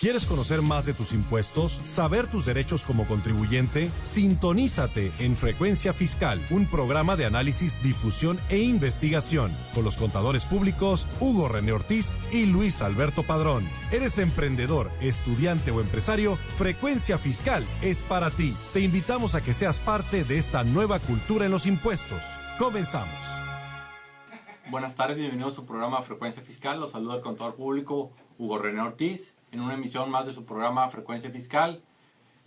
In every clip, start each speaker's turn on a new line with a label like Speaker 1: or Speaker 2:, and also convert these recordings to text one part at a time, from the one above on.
Speaker 1: ¿Quieres conocer más de tus impuestos? ¿Saber tus derechos como contribuyente? Sintonízate en Frecuencia Fiscal, un programa de análisis, difusión e investigación con los contadores públicos Hugo René Ortiz y Luis Alberto Padrón. ¿Eres emprendedor, estudiante o empresario? Frecuencia Fiscal es para ti. Te invitamos a que seas parte de esta nueva cultura en los impuestos. Comenzamos.
Speaker 2: Buenas tardes, bienvenidos a su programa Frecuencia Fiscal. Los saluda el contador público Hugo René Ortiz en una emisión más de su programa Frecuencia Fiscal.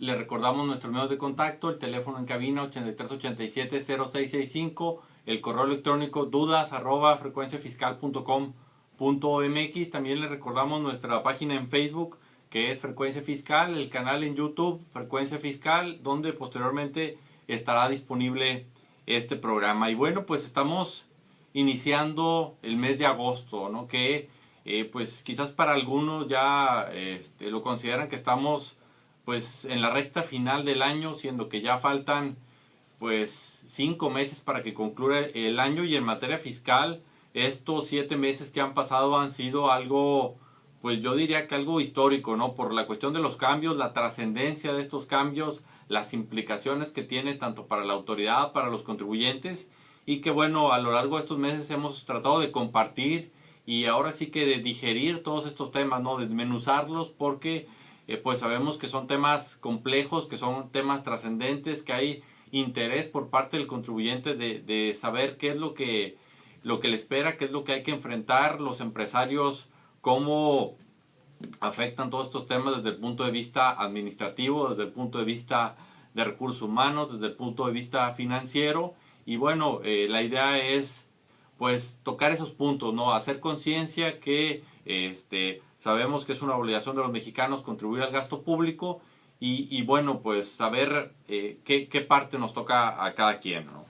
Speaker 2: Le recordamos nuestros medios de contacto, el teléfono en cabina 8387-0665, el correo electrónico dudas@frecuenciafiscal.com.mx. También le recordamos nuestra página en Facebook, que es Frecuencia Fiscal, el canal en YouTube Frecuencia Fiscal, donde posteriormente estará disponible este programa. Y bueno, pues estamos iniciando el mes de agosto, ¿no? Que pues quizás para algunos ya lo consideran que estamos pues en la recta final del año, siendo que ya faltan pues 5 meses para que concluya el año. Y en materia fiscal, estos 7 meses que han pasado han sido algo, pues yo diría que algo histórico, ¿no? Por la cuestión de los cambios, la trascendencia de estos cambios, las implicaciones que tiene tanto para la autoridad, para los contribuyentes, y que bueno, a lo largo de estos meses hemos tratado de compartir y ahora sí que de digerir todos estos temas, ¿no? Desmenuzarlos, porque pues sabemos que son temas complejos, que son temas trascendentes, que hay interés por parte del contribuyente de saber qué es lo que le espera, qué es lo que hay que enfrentar los empresarios, cómo afectan todos estos temas desde el punto de vista administrativo, desde el punto de vista de recursos humanos, desde el punto de vista financiero. Y bueno, la idea es pues tocar esos puntos, ¿no? Hacer conciencia que sabemos que es una obligación de los mexicanos contribuir al gasto público y bueno, pues saber qué parte nos toca a cada quien, ¿no?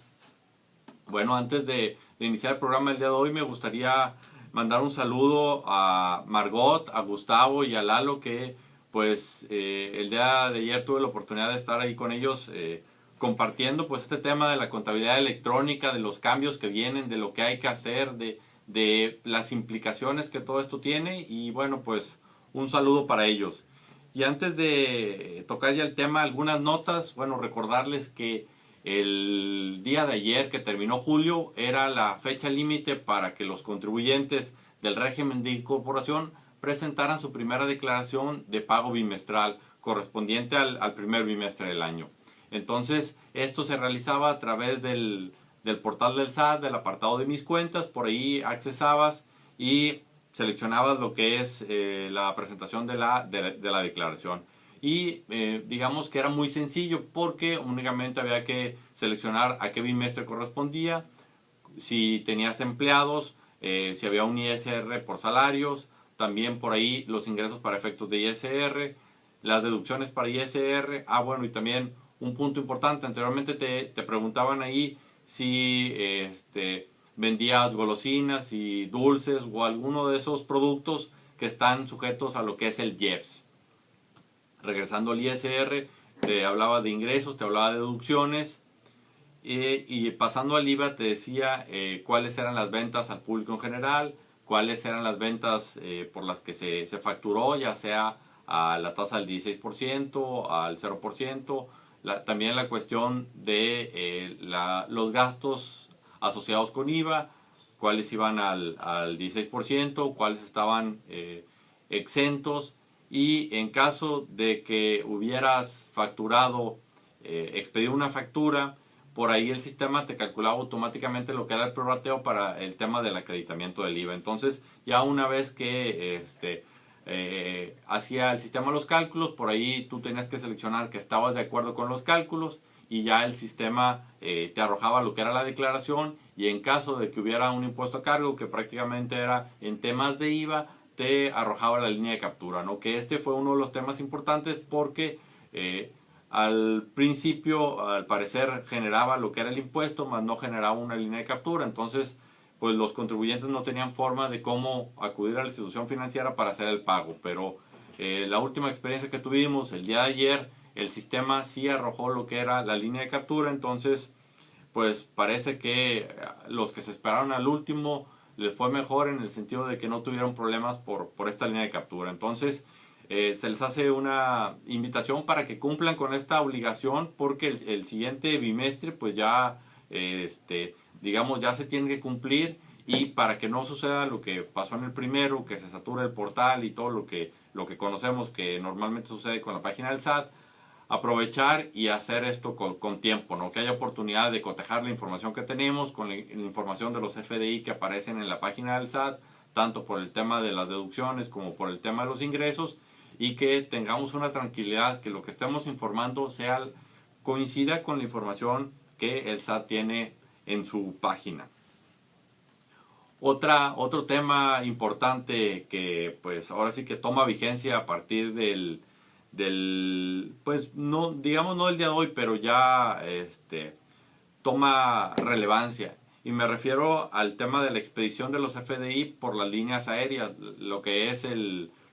Speaker 2: Bueno, antes de iniciar el programa del día de hoy, me gustaría mandar un saludo a Margot, a Gustavo y a Lalo, que pues el día de ayer tuve la oportunidad de estar ahí con ellos compartiendo pues este tema de la contabilidad electrónica, de los cambios que vienen, de lo que hay que hacer, de las implicaciones que todo esto tiene. Y bueno, pues un saludo para ellos. Y antes de tocar ya el tema, algunas notas, bueno, recordarles que el día de ayer que terminó julio era la fecha límite para que los contribuyentes del régimen de incorporación presentaran su primera declaración de pago bimestral correspondiente al primer bimestre del año. Entonces, esto se realizaba a través del portal del SAT, del apartado de mis cuentas. Por ahí accesabas y seleccionabas lo que es la presentación de la declaración. Y digamos que era muy sencillo porque únicamente había que seleccionar a qué bimestre correspondía, si tenías empleados, si había un ISR por salarios, también por ahí los ingresos para efectos de ISR, las deducciones para ISR. Bueno, y también un punto importante, anteriormente te preguntaban ahí si vendías golosinas y dulces o alguno de esos productos que están sujetos a lo que es el IEPS. Regresando al ISR, te hablaba de ingresos, te hablaba de deducciones, y pasando al IVA te decía cuáles eran las ventas al público en general, cuáles eran las ventas por las que se facturó, ya sea a la tasa del 16%, al 0%, también la cuestión de los gastos asociados con IVA, cuáles iban al 16%, cuáles estaban exentos, y en caso de que hubieras facturado, expedido una factura, por ahí el sistema te calculaba automáticamente lo que era el prorrateo para el tema del acreditamiento del IVA. Entonces, ya una vez que hacía el sistema los cálculos, por ahí tú tenías que seleccionar que estabas de acuerdo con los cálculos y ya el sistema te arrojaba lo que era la declaración. Y en caso de que hubiera un impuesto a cargo, que prácticamente era en temas de IVA, te arrojaba la línea de captura, ¿no? Que fue uno de los temas importantes porque al principio, al parecer, generaba lo que era el impuesto, más no generaba una línea de captura. Entonces, pues los contribuyentes no tenían forma de cómo acudir a la institución financiera para hacer el pago. Pero la última experiencia que tuvimos el día de ayer, el sistema sí arrojó lo que era la línea de captura. Entonces, pues parece que los que se esperaron al último les fue mejor en el sentido de que no tuvieron problemas por esta línea de captura. Entonces, se les hace una invitación para que cumplan con esta obligación, porque el siguiente bimestre pues ya, digamos, ya se tiene que cumplir, y para que no suceda lo que pasó en el primero, que se satura el portal y todo lo que conocemos que normalmente sucede con la página del SAT, aprovechar y hacer esto con tiempo, ¿no? Que haya oportunidad de cotejar la información que tenemos con la información de los FDI que aparecen en la página del SAT, tanto por el tema de las deducciones como por el tema de los ingresos, y que tengamos una tranquilidad, que lo que estemos informando coincida con la información que el SAT tiene en su página. Otro tema importante que pues ahora sí que toma vigencia a partir pues no, digamos no el día de hoy, pero ya toma relevancia, y me refiero al tema de la expedición de los FDI por las líneas aéreas, lo que es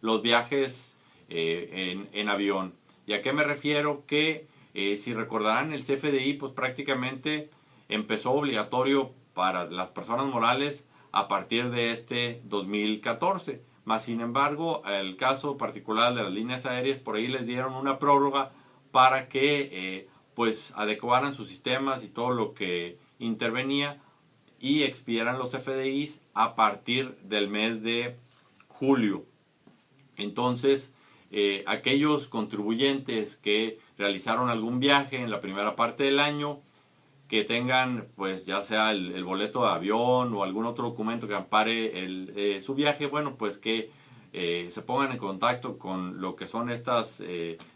Speaker 2: los viajes en avión. ¿Y a qué me refiero? Que si recordarán, el CFDI pues prácticamente empezó obligatorio para las personas morales a partir de este 2014. Más sin embargo, el caso particular de las líneas aéreas, por ahí les dieron una prórroga para que pues adecuaran sus sistemas y todo lo que intervenía, y expidieran los FDIs a partir del mes de julio. Entonces, aquellos contribuyentes que realizaron algún viaje en la primera parte del año, que tengan pues ya sea el boleto de avión o algún otro documento que ampare su viaje, bueno, pues que se pongan en contacto con lo que son estas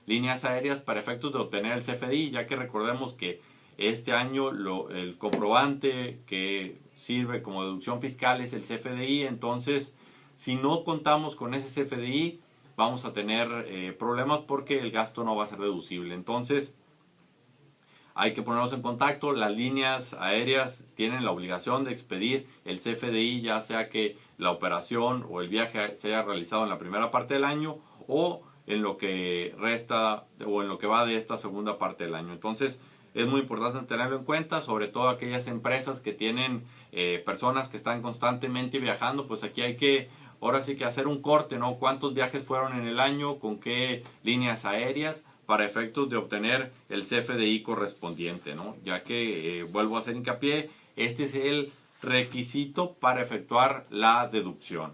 Speaker 2: líneas aéreas para efectos de obtener el CFDI, ya que recordemos que este año el comprobante que sirve como deducción fiscal es el CFDI. Entonces, si no contamos con ese CFDI, vamos a tener problemas, porque el gasto no va a ser deducible. Entonces, hay que ponernos en contacto. Las líneas aéreas tienen la obligación de expedir el CFDI, ya sea que la operación o el viaje se haya realizado en la primera parte del año, o en lo que resta o en lo que va de esta segunda parte del año. Entonces, es muy importante tenerlo en cuenta, sobre todo aquellas empresas que tienen personas que están constantemente viajando. Pues aquí hay que, ahora sí que hacer un corte, ¿no? ¿Cuántos viajes fueron en el año? ¿Con qué líneas aéreas? Para efectos de obtener el CFDI correspondiente, ¿no? Ya que, vuelvo a hacer hincapié, este es el requisito para efectuar la deducción.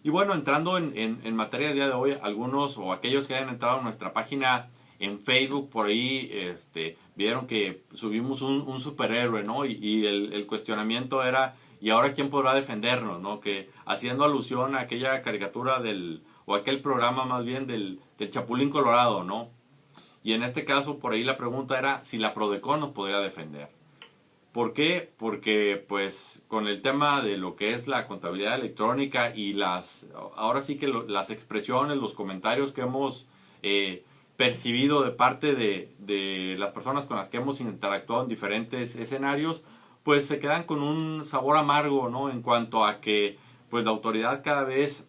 Speaker 2: Y bueno, entrando en materia del día de hoy, algunos o aquellos que hayan entrado a nuestra página en Facebook, por ahí vieron que subimos un superhéroe, ¿no? Y el cuestionamiento era, ¿y ahora quién podrá defendernos, no? Que haciendo alusión a aquella caricatura o aquel programa más bien del Chapulín Colorado, ¿no? Y en este caso, por ahí la pregunta era si la Prodecon nos podría defender. ¿Por qué? Porque pues con el tema de lo que es la contabilidad electrónica y ahora sí que las expresiones, los comentarios que hemos percibido de parte de las personas con las que hemos interactuado en diferentes escenarios, pues se quedan con un sabor amargo, ¿no? En cuanto a que pues la autoridad cada vez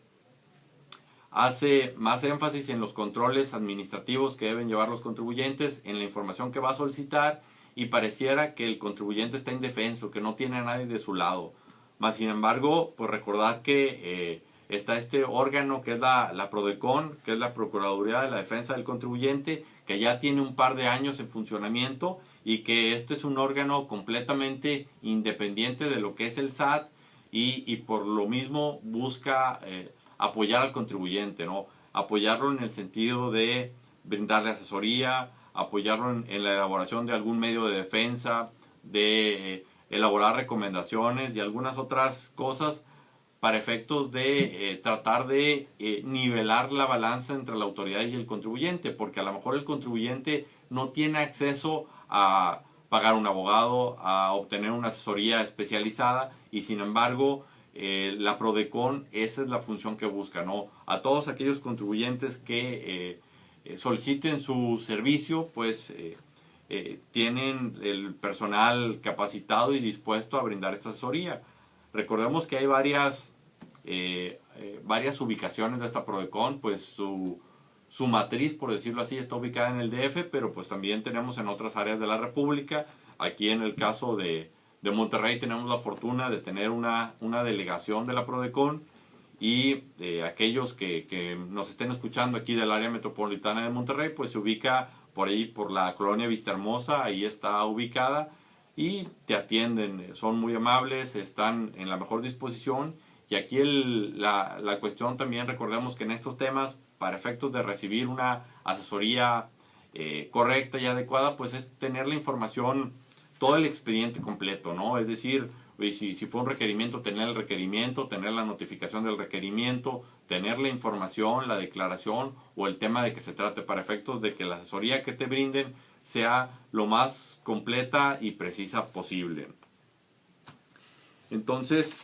Speaker 2: hace más énfasis en los controles administrativos que deben llevar los contribuyentes, en la información que va a solicitar, y pareciera que el contribuyente está indefenso, que no tiene a nadie de su lado. Más sin embargo, pues recordar que está este órgano que es la Prodecon, que es la Procuraduría de la Defensa del Contribuyente, que ya tiene un par de años en funcionamiento, y que este es un órgano completamente independiente de lo que es el SAT, y por lo mismo busca apoyar al contribuyente, ¿no? Apoyarlo en el sentido de brindarle asesoría, apoyarlo en la elaboración de algún medio de defensa, de elaborar recomendaciones y algunas otras cosas para efectos de tratar de nivelar la balanza entre la autoridad y el contribuyente, porque a lo mejor el contribuyente no tiene acceso a pagar un abogado, a obtener una asesoría especializada, y sin embargo la Prodecon, esa es la función que busca, ¿no? A todos aquellos contribuyentes que soliciten su servicio, pues tienen el personal capacitado y dispuesto a brindar esta asesoría. Recordemos que hay varias ubicaciones de esta Prodecon, pues su matriz, por decirlo así, está ubicada en el DF, pero pues también tenemos en otras áreas de la República. Aquí en el caso de Monterrey tenemos la fortuna de tener una delegación de la Prodecon, y aquellos que nos estén escuchando aquí del área metropolitana de Monterrey, pues se ubica por ahí por la colonia Vistahermosa, ahí está ubicada y te atienden, son muy amables, están en la mejor disposición. Y aquí la cuestión también, recordemos que en estos temas, para efectos de recibir una asesoría correcta y adecuada, pues es tener la información, todo el expediente completo, ¿no? Es decir, si fue un requerimiento, tener el requerimiento, tener la notificación del requerimiento, tener la información, la declaración o el tema de que se trate, para efectos de que la asesoría que te brinden sea lo más completa y precisa posible. Entonces,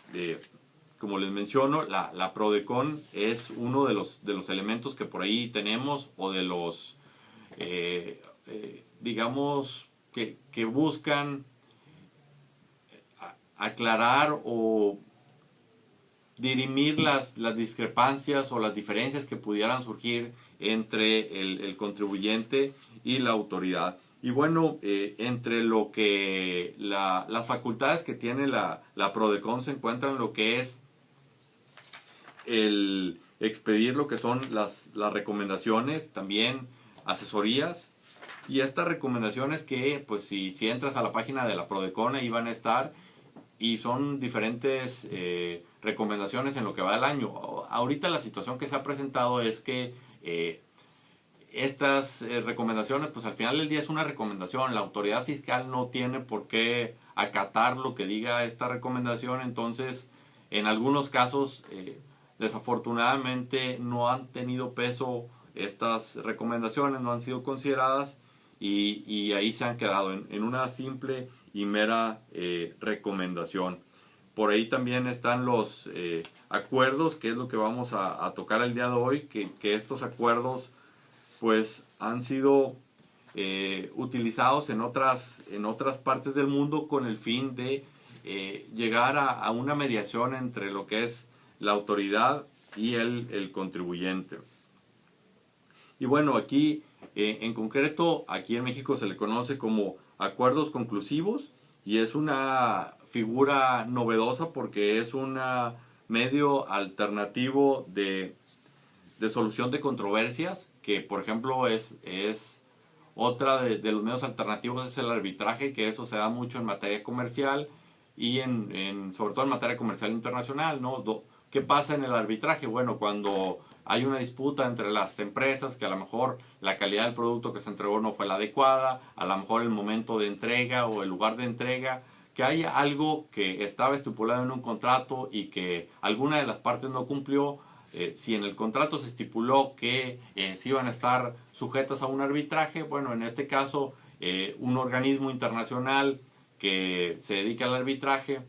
Speaker 2: como les menciono, la Prodecon es uno de los elementos que por ahí tenemos, o de los, digamos, que buscan aclarar o dirimir las discrepancias o las diferencias que pudieran surgir entre el contribuyente y la autoridad. Y bueno, entre lo que las facultades que tiene la Prodecon se encuentran lo que es el expedir lo que son las recomendaciones, también asesorías, y estas recomendaciones que pues si entras a la página de la Prodecon ahí van a estar, y son diferentes recomendaciones en lo que va del año. Ahorita la situación que se ha presentado es que estas recomendaciones, pues al final del día es una recomendación, la autoridad fiscal no tiene por qué acatar lo que diga esta recomendación, entonces en algunos casos desafortunadamente no han tenido peso estas recomendaciones, no han sido consideradas y ahí se han quedado en una simple y mera recomendación. Por ahí también están los acuerdos, que es lo que vamos a tocar el día de hoy, que estos acuerdos pues han sido utilizados en otras partes del mundo con el fin de llegar a una mediación entre lo que es la autoridad y el contribuyente. Y bueno, aquí en concreto, aquí en México se le conoce como acuerdos conclusivos, y es una figura novedosa porque es un medio alternativo de solución de controversias, que por ejemplo es otra de los medios alternativos, es el arbitraje, que eso se da mucho en materia comercial y sobre todo en materia comercial internacional, ¿no? ¿Qué pasa en el arbitraje? Bueno, cuando hay una disputa entre las empresas, que a lo mejor la calidad del producto que se entregó no fue la adecuada, a lo mejor el momento de entrega o el lugar de entrega, que hay algo que estaba estipulado en un contrato y que alguna de las partes no cumplió. Si en el contrato se estipuló que se iban a estar sujetas a un arbitraje, bueno, en este caso un organismo internacional que se dedica al arbitraje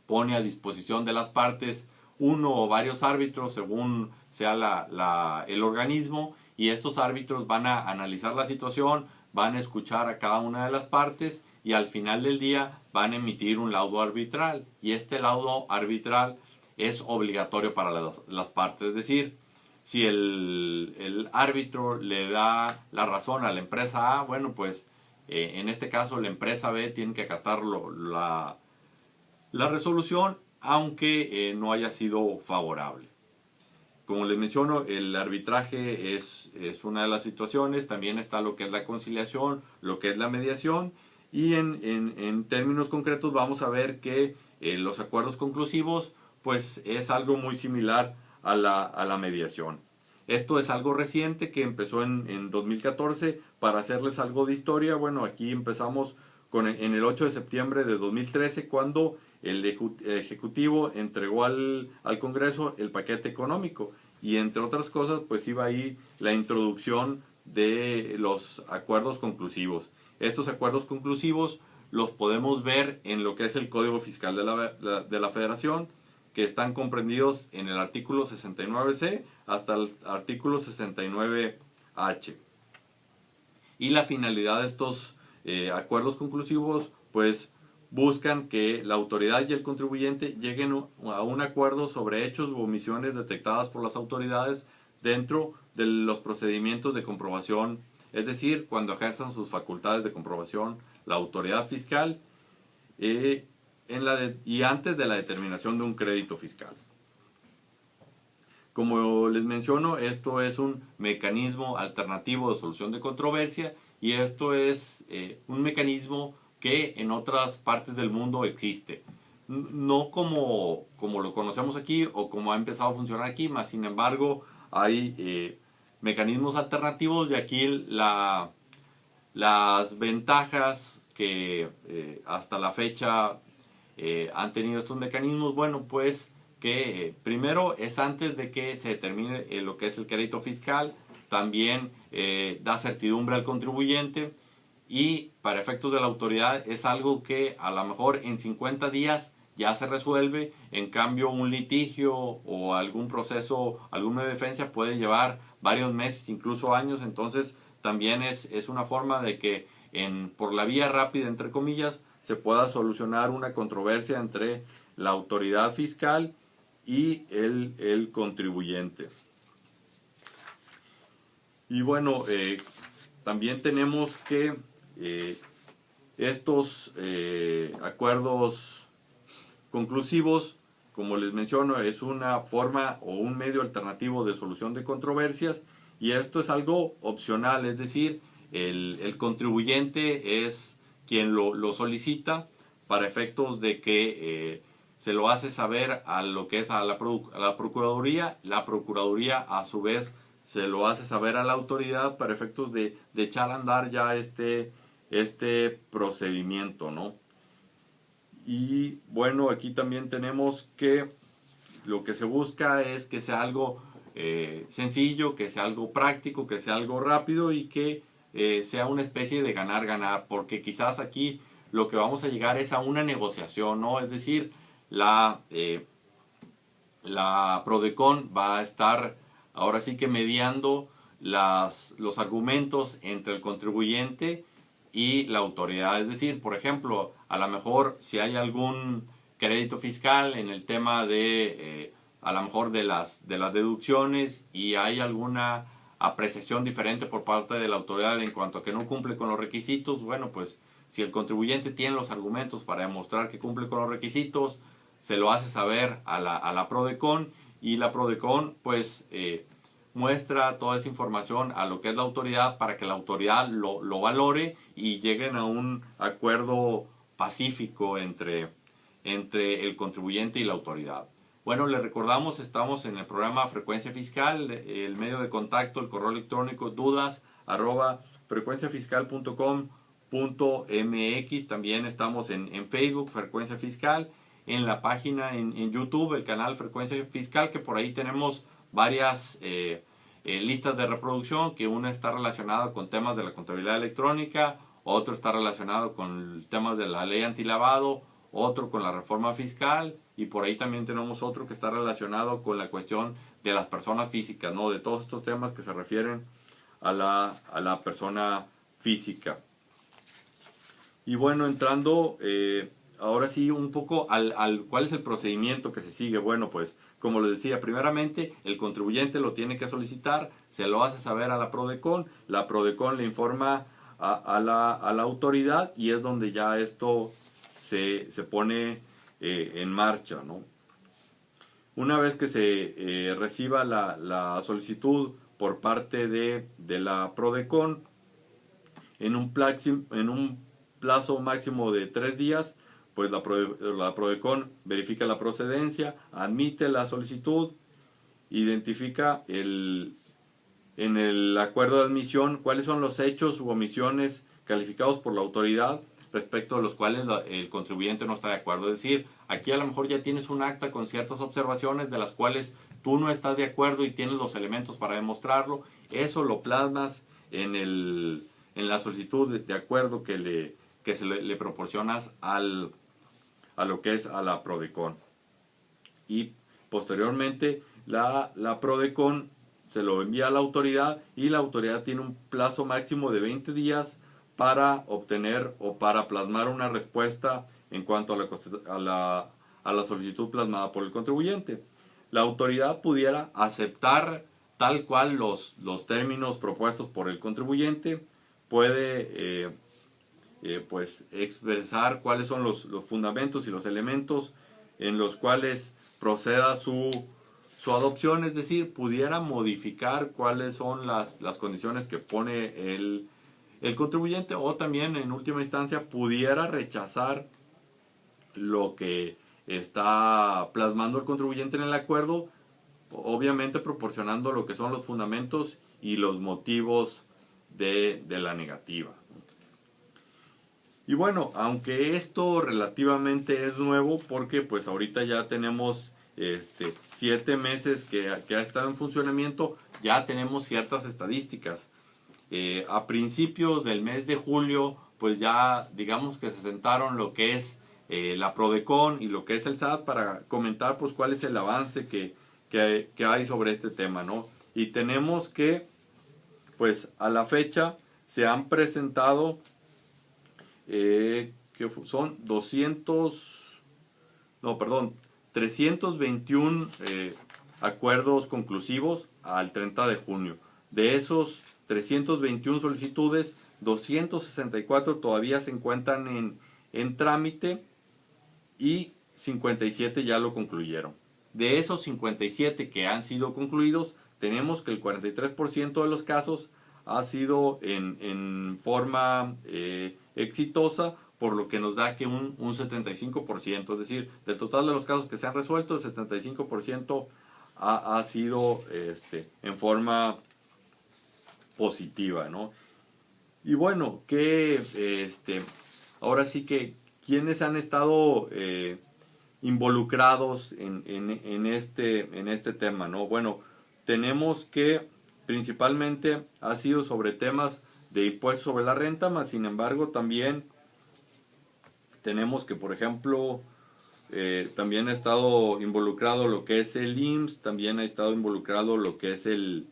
Speaker 2: pone a disposición de las partes uno o varios árbitros según sea el organismo, y estos árbitros van a analizar la situación, van a escuchar a cada una de las partes y al final del día van a emitir un laudo arbitral, y este laudo arbitral es obligatorio para las partes. Es decir, si el árbitro le da la razón a la empresa A, bueno, pues en este caso la empresa B tiene que acatar la resolución, aunque no haya sido favorable. Como les menciono, el arbitraje es una de las situaciones. También está lo que es la conciliación, lo que es la mediación, y en términos concretos vamos a ver que los acuerdos conclusivos pues es algo muy similar a la mediación. Esto es algo reciente que empezó en 2014. Para hacerles algo de historia, bueno, aquí empezamos en el 8 de septiembre de 2013, cuando el Ejecutivo entregó al Congreso el paquete económico, y entre otras cosas pues iba ahí la introducción de los acuerdos conclusivos. Estos acuerdos conclusivos los podemos ver en lo que es el Código Fiscal de la Federación, que están comprendidos en el artículo 69C hasta el artículo 69H. Y la finalidad de estos acuerdos conclusivos pues buscan que la autoridad y el contribuyente lleguen a un acuerdo sobre hechos u omisiones detectadas por las autoridades dentro de los procedimientos de comprobación, es decir, cuando ejerzan sus facultades de comprobación la autoridad fiscal y antes de la determinación de un crédito fiscal. Como les menciono, esto es un mecanismo alternativo de solución de controversia y esto es un mecanismo que en otras partes del mundo existe. No como lo conocemos aquí o como ha empezado a funcionar aquí, más sin embargo hay mecanismos alternativos y aquí las ventajas que hasta la fecha han tenido estos mecanismos, bueno, pues que primero es antes de que se determine lo que es el crédito fiscal, también da certidumbre al contribuyente y para efectos de la autoridad es algo que a lo mejor en 50 días ya se resuelve, en cambio un litigio o algún proceso, alguna defensa puede llevar varios meses, incluso años, entonces también es una forma de que por la vía rápida, entre comillas, se pueda solucionar una controversia entre la autoridad fiscal y el contribuyente. Y bueno, también tenemos que estos acuerdos conclusivos, como les menciono, es una forma o un medio alternativo de solución de controversias y esto es algo opcional, es decir, el contribuyente es quien lo solicita para efectos de que se lo hace saber a lo que es a la Procuraduría a su vez se lo hace saber a la autoridad para efectos de echar a andar ya este procedimiento, ¿no? Y bueno, aquí también tenemos que lo que se busca es que sea algo sencillo, que sea algo práctico, que sea algo rápido y que sea una especie de ganar-ganar, porque quizás aquí lo que vamos a llegar es a una negociación, ¿no? Es decir, la Prodecon va a estar ahora sí que mediando los argumentos entre el contribuyente y la autoridad. Es decir, por ejemplo, a lo mejor si hay algún crédito fiscal en el tema de a lo mejor de las deducciones y hay alguna apreciación diferente por parte de la autoridad en cuanto a que no cumple con los requisitos, bueno, pues si el contribuyente tiene los argumentos para demostrar que cumple con los requisitos, se lo hace saber a la Prodecon y la Prodecon pues muestra toda esa información a lo que es la autoridad para que la autoridad lo valore y lleguen a un acuerdo pacífico entre el contribuyente y la autoridad. Bueno, le recordamos, estamos en el programa Frecuencia Fiscal, el medio de contacto, el correo electrónico dudas@frecuenciafiscal.com.mx. También estamos en Facebook, Frecuencia Fiscal, en la página en YouTube, el canal Frecuencia Fiscal, que por ahí tenemos varias listas de reproducción, que una está relacionada con temas de la contabilidad electrónica, otro está relacionado con temas de la ley antilavado, otro con la reforma fiscal y por ahí también tenemos otro que está relacionado con la cuestión de las personas físicas, ¿no? De todos estos temas que se refieren a la persona física. Y bueno, entrando ahora sí un poco al cuál es el procedimiento que se sigue. Bueno, pues como les decía, primeramente el contribuyente lo tiene que solicitar, se lo hace saber a la Prodecon le informa a la autoridad y es donde ya esto se pone en marcha, ¿no? Una vez que se reciba la solicitud por parte de la Prodecon, en un plazo máximo de 3 días, pues la Prodecon verifica la procedencia, admite la solicitud, identifica en el acuerdo de admisión cuáles son los hechos u omisiones calificados por la autoridad respecto a los cuales el contribuyente no está de acuerdo. Es decir, aquí a lo mejor ya tienes un acta con ciertas observaciones de las cuales tú no estás de acuerdo y tienes los elementos para demostrarlo. Eso lo plasmas en la solicitud de acuerdo que le proporcionas a lo que es a la Prodecon. Y posteriormente la Prodecon se lo envía a la autoridad y la autoridad tiene un plazo máximo de 20 días para obtener o para plasmar una respuesta en cuanto a la solicitud plasmada por el contribuyente. La autoridad pudiera aceptar tal cual los términos propuestos por el contribuyente, puede pues expresar cuáles son los fundamentos y los elementos en los cuales proceda su su adopción, es decir, pudiera modificar cuáles son las condiciones que pone el contribuyente, o también en última instancia pudiera rechazar lo que está plasmando el contribuyente en el acuerdo, obviamente proporcionando lo que son los fundamentos y los motivos de la negativa. Y bueno, aunque esto relativamente es nuevo, porque pues ahorita ya tenemos 7 meses que ha estado en funcionamiento, ya tenemos ciertas estadísticas. A principios del mes de julio, pues ya digamos que se sentaron lo que es la Prodecon y lo que es el SAT para comentar pues cuál es el avance que hay sobre este tema, ¿no? Y tenemos que, pues a la fecha, se han presentado que son 321 acuerdos conclusivos al 30 de junio. De esos 321 solicitudes, 264 todavía se encuentran en trámite y 57 ya lo concluyeron. De esos 57 que han sido concluidos, tenemos que el 43% de los casos ha sido en forma exitosa, por lo que nos da que un 75%, es decir, del total de los casos que se han resuelto, el 75% ha sido en forma positiva, ¿no? Y bueno, ahora sí que, ¿quiénes han estado involucrados en este tema, ¿no? Bueno, tenemos que principalmente ha sido sobre temas de impuestos sobre la renta, más sin embargo también tenemos que, por ejemplo, también ha estado involucrado lo que es el IMSS, también ha estado involucrado lo que es el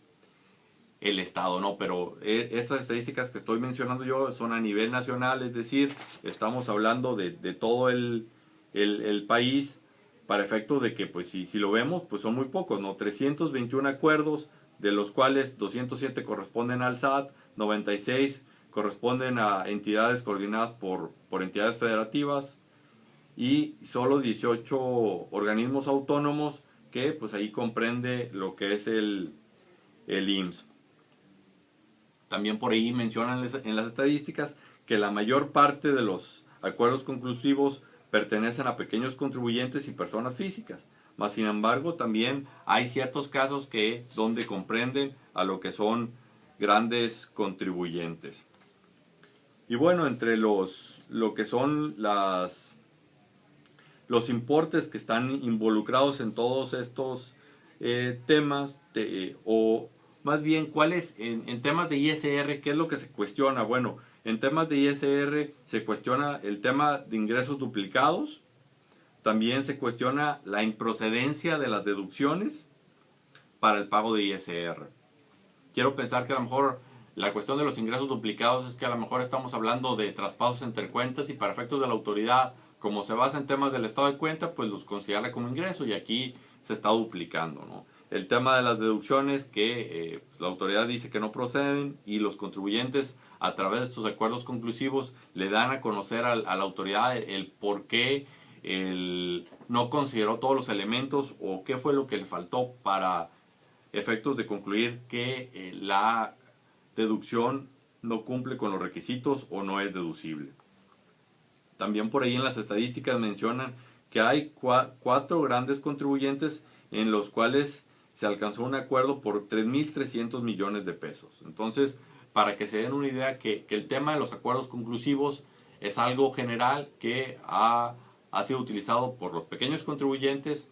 Speaker 2: Estado, ¿no? Pero estas estadísticas que estoy mencionando yo son a nivel nacional, es decir, estamos hablando de todo el país, para efectos de que, pues si lo vemos, pues son muy pocos, ¿no? 321 acuerdos, de los cuales 207 corresponden al SAT, 96 corresponden a entidades coordinadas por entidades federativas y solo 18 organismos autónomos, que pues ahí comprende lo que es el IMSS. También por ahí mencionan en las estadísticas que la mayor parte de los acuerdos conclusivos pertenecen a pequeños contribuyentes y personas físicas. Mas sin embargo también hay ciertos casos donde comprenden a lo que son grandes contribuyentes. Y bueno, entre lo que son los importes que están involucrados en todos estos temas, o más bien, ¿cuáles en temas de ISR, qué es lo que se cuestiona? Bueno, en temas de ISR se cuestiona el tema de ingresos duplicados, también se cuestiona la improcedencia de las deducciones para el pago de ISR. Quiero pensar que a lo mejor la cuestión de los ingresos duplicados es que a lo mejor estamos hablando de traspasos entre cuentas y para efectos de la autoridad, como se basa en temas del estado de cuenta, pues los considera como ingreso y aquí se está duplicando, ¿no? El tema de las deducciones que la autoridad dice que no proceden y los contribuyentes a través de estos acuerdos conclusivos le dan a conocer a la autoridad el por qué no consideró todos los elementos o qué fue lo que le faltó para efectos de concluir que la deducción no cumple con los requisitos o no es deducible. También por ahí en las estadísticas mencionan que hay 4 grandes contribuyentes en los cuales se alcanzó un acuerdo por 3.300 millones de pesos. Entonces, para que se den una idea que el tema de los acuerdos conclusivos es algo general que ha sido utilizado por los pequeños contribuyentes,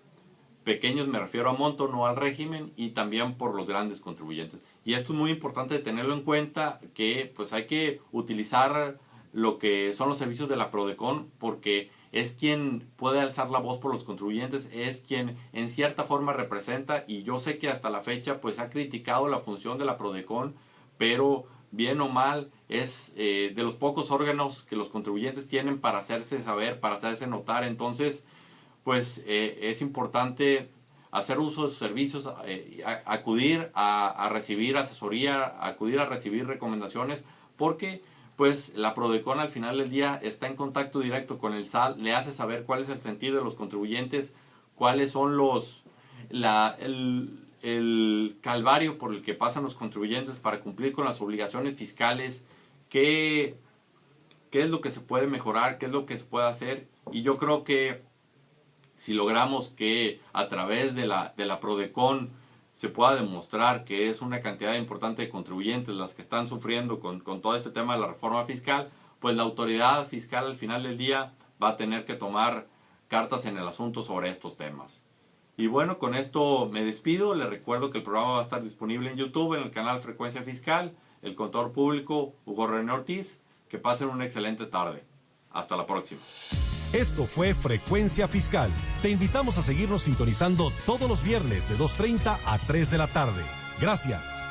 Speaker 2: pequeños me refiero a monto, no al régimen, y también por los grandes contribuyentes. Y esto es muy importante tenerlo en cuenta, que pues hay que utilizar lo que son los servicios de la Prodecon, porque es quien puede alzar la voz por los contribuyentes, es quien en cierta forma representa, y yo sé que hasta la fecha pues ha criticado la función de la Prodecon, pero bien o mal es de los pocos órganos que los contribuyentes tienen para hacerse saber, para hacerse notar. Entonces pues es importante hacer uso de sus servicios, acudir a recibir asesoría, acudir a recibir recomendaciones, porque pues la Prodecon al final del día está en contacto directo con el SAT, le hace saber cuál es el sentido de los contribuyentes, cuáles son el calvario por el que pasan los contribuyentes para cumplir con las obligaciones fiscales, qué es lo que se puede mejorar, qué es lo que se puede hacer. Y yo creo que si logramos que a través de la PRODECON se pueda demostrar que es una cantidad importante de contribuyentes las que están sufriendo con todo este tema de la reforma fiscal, pues la autoridad fiscal al final del día va a tener que tomar cartas en el asunto sobre estos temas. Y bueno, con esto me despido. Les recuerdo que el programa va a estar disponible en YouTube, en el canal Frecuencia Fiscal. El contador público Hugo René Ortiz. Que pasen una excelente tarde. Hasta la próxima.
Speaker 1: Esto fue Frecuencia Fiscal. Te invitamos a seguirnos sintonizando todos los viernes de 2:30 a 3 de la tarde. Gracias.